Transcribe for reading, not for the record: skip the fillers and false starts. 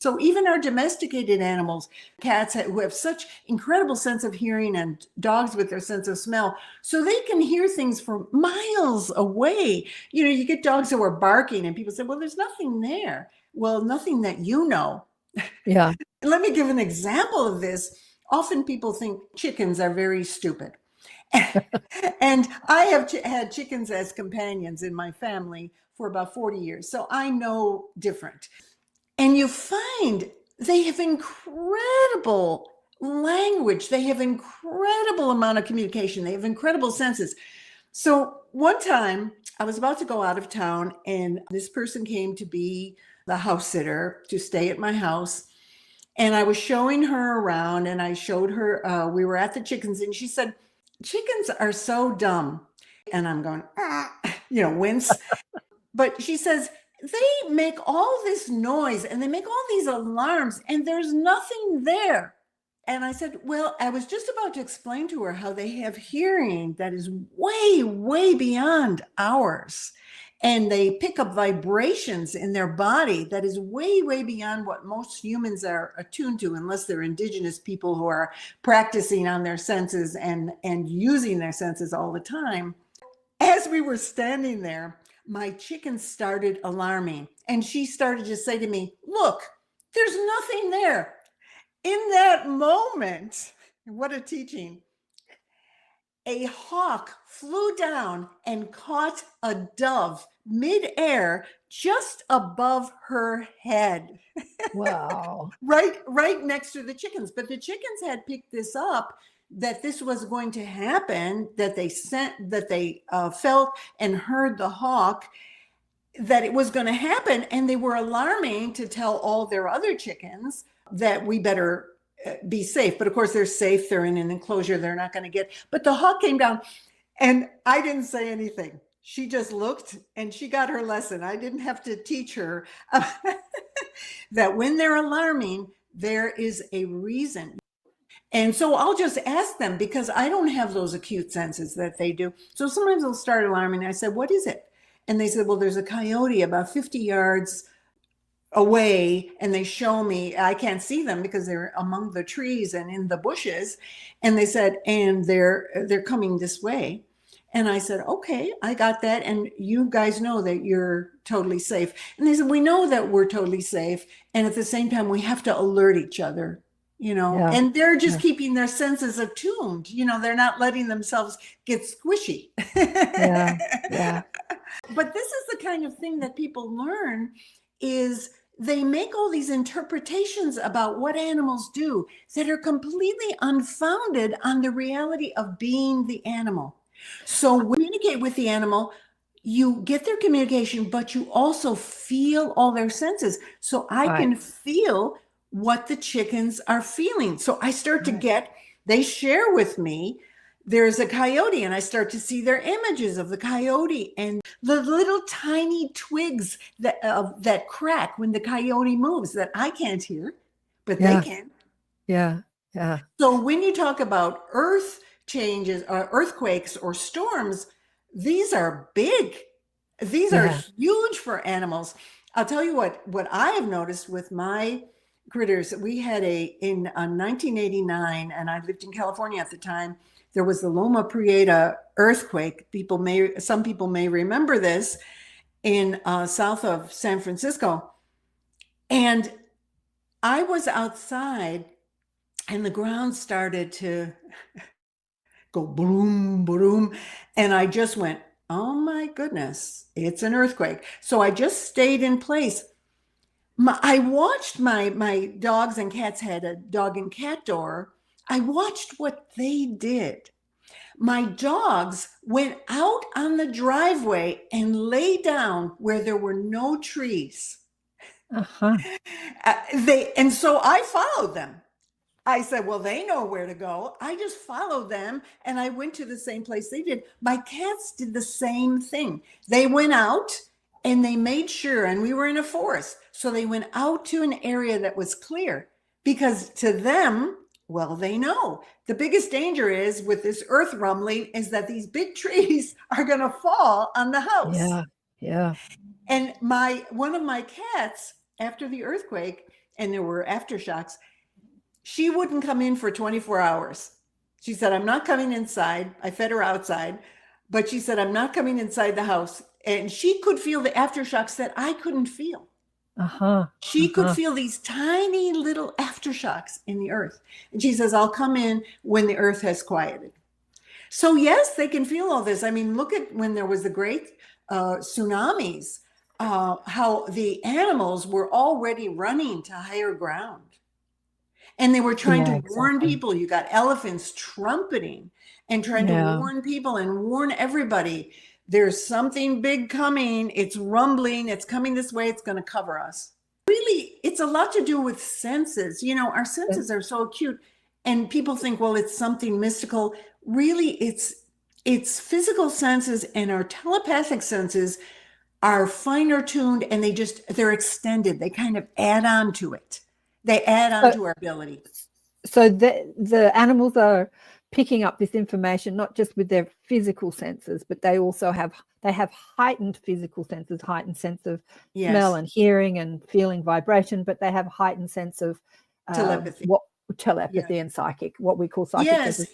So even our domesticated animals, cats who have such incredible sense of hearing, and dogs with their sense of smell, so they can hear things from miles away. You get dogs who are barking and people say, well, there's nothing there. Well, nothing that you know. Yeah. Let me give an example of this. Often people think chickens are very stupid. And I have had chickens as companions in my family for about 40 years. So I know different. And you find they have incredible language. They have incredible amount of communication. They have incredible senses. So one time I was about to go out of town, and this person came to be the house sitter to stay at my house. And I was showing her around, and I showed her, we were at the chickens, and she said, chickens are so dumb. And I'm going, wince. But she says, they make all this noise and they make all these alarms and there's nothing there. And I said, well, I was just about to explain to her how they have hearing that is way, way beyond ours. And they pick up vibrations in their body that is way, way beyond what most humans are attuned to, unless they're indigenous people who are practicing on their senses and using their senses all the time. As we were standing there, my chicken started alarming, and she started to say to me, look, there's nothing there. In that moment, what a teaching, a hawk flew down and caught a dove midair just above her head. Wow. right next to the chickens. But the chickens had picked this up, that this was going to happen, that they felt and heard the hawk, that it was going to happen. And they were alarming to tell all their other chickens that we better be safe. But of course they're safe. They're in an enclosure. They're not going to get, but the hawk came down and I didn't say anything. She just looked and she got her lesson. I didn't have to teach her that when they're alarming, there is a reason. And so I'll just ask them, because I don't have those acute senses that they do. So sometimes they'll start alarming. I said, what is it? And they said, well, there's a coyote about 50 yards away. And they show me, I can't see them because they're among the trees and in the bushes. And they said, and they're coming this way. And I said, okay, I got that. And you guys know that you're totally safe. And they said, we know that we're totally safe. And at the same time, we have to alert each other. Yeah. And they're just keeping their senses attuned. They're not letting themselves get squishy. Yeah. But this is the kind of thing that people learn, is they make all these interpretations about what animals do that are completely unfounded on the reality of being the animal. So when you communicate with the animal, you get their communication, but you also feel all their senses. So I can feel what the chickens are feeling. So I start to they share with me, there's a coyote, and I start to see their images of the coyote and the little tiny twigs that crack when the coyote moves that I can't hear, but they can. Yeah. So when you talk about earth changes, earthquakes or storms, these are big. These are huge for animals. I'll tell you what I have noticed with my critters. We had in 1989, and I lived in California at the time. There was the Loma Prieta earthquake. Some people may remember this, in south of San Francisco. And I was outside, and the ground started to go boom, boom. And I just went, oh my goodness, it's an earthquake. So I just stayed in place. I watched my dogs and cats had a dog and cat door. I watched what they did. My dogs went out on the driveway and lay down where there were no trees. And so I followed them. I said, well, they know where to go. I just followed them, and I went to the same place they did. My cats did the same thing. They went out and they made sure, and we were in a forest. So they went out to an area that was clear, because to them, well, they know the biggest danger is with this earth rumbling is that these big trees are going to fall on the house. Yeah. And one of my cats, after the earthquake, and there were aftershocks, she wouldn't come in for 24 hours. She said, I'm not coming inside. I fed her outside, but she said, I'm not coming inside the house. And she could feel the aftershocks that I couldn't feel. She could feel these tiny little aftershocks in the earth. And she says, I'll come in when the earth has quieted. So yes, they can feel all this. I mean, look at when there was the great tsunamis, how the animals were already running to higher ground. And they were trying to warn people. You got elephants trumpeting and trying to warn people and warn everybody. There's something big coming. It's rumbling. It's coming this way. It's going to cover us. Really, it's a lot to do with senses. You know, our senses are so acute. And people think, well, it's something mystical. Really, it's physical senses, and our telepathic senses are finer tuned, and they're extended. They kind of add on to it. They add on to our ability. So the animals are picking up this information not just with their physical senses, but they also have heightened physical senses, heightened sense of smell and hearing and feeling vibration, but they have heightened sense of Telepathy. Telepathy and psychic, what we call psychic.